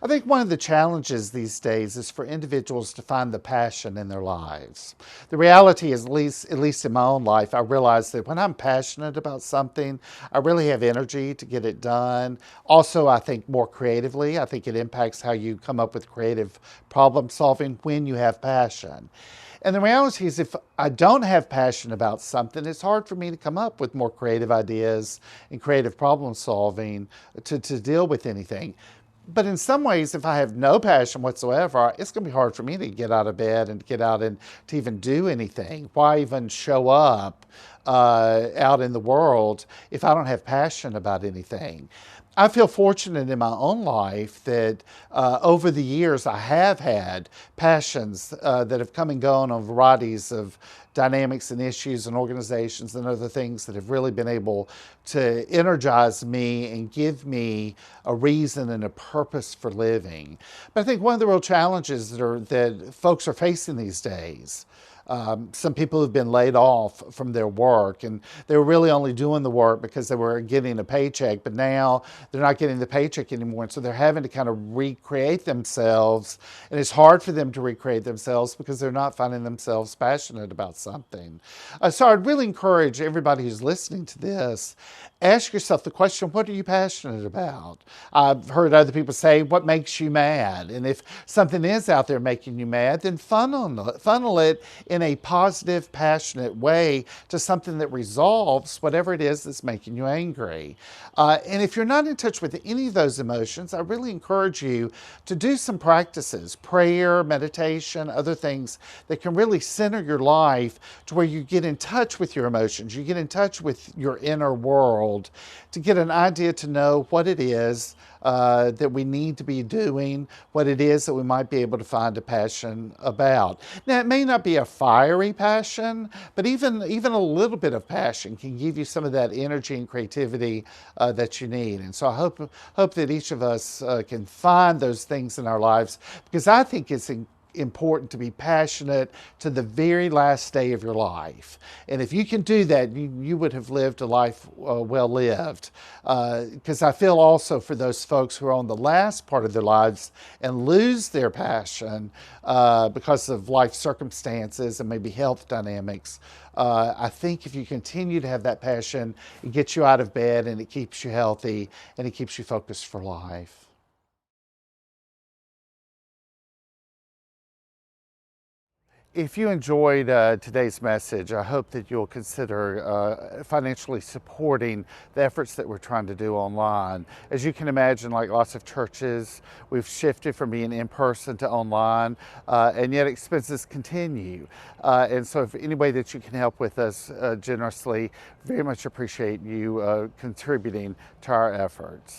I think one of the challenges these days is for individuals to find the passion in their lives. The reality is, at least in my own life, I realize that when I'm passionate about something, I really have energy to get it done. Also, I think more creatively. I think it impacts how you come up with creative problem solving when you have passion. And the reality is, if I don't have passion about something, it's hard for me to come up with more creative ideas and creative problem solving to deal with anything. But in some ways, if I have no passion whatsoever, it's going to be hard for me to get out of bed and get out and to even do anything. Why even show up out in the world if I don't have passion about anything? I feel fortunate in my own life that over the years I have had passions that have come and gone on varieties of dynamics and issues and organizations and other things that have really been able to energize me and give me a reason and a purpose for living. But I think one of the real challenges that folks are facing these days, some people have been laid off from their work, and they were really only doing the work because they were getting a paycheck, but now they're not getting the paycheck anymore, and so they're having to kind of recreate themselves, and it's hard for them to recreate themselves because they're not finding themselves passionate about something. So I'd really encourage everybody who's listening to this, ask yourself the question, what are you passionate about? I've heard other people say, what makes you mad? And if something is out there making you mad, then funnel it in a positive, passionate way to something that resolves whatever it is that's making you angry. And if you're not in touch with any of those emotions, I really encourage you to do some practices, prayer, meditation, other things that can really center your life to where you get in touch with your emotions, you get in touch with your inner world, to get an idea to know what it is that we need to be doing, what it is that we might be able to find a passion about. Now, it may not be a fiery passion, but even a little bit of passion can give you some of that energy and creativity that you need. And so I hope that each of us can find those things in our lives, because I think it's important to be passionate to the very last day of your life. And if you can do that, you would have lived a life well lived. Because I feel also for those folks who are on the last part of their lives and lose their passion because of life circumstances and maybe health dynamics, I think if you continue to have that passion, it gets you out of bed and it keeps you healthy and it keeps you focused for life. If you enjoyed today's message, I hope that you'll consider financially supporting the efforts that we're trying to do online. As you can imagine, like lots of churches, we've shifted from being in person to online, and yet expenses continue. And so if any way that you can help with us generously, very much appreciate you contributing to our efforts.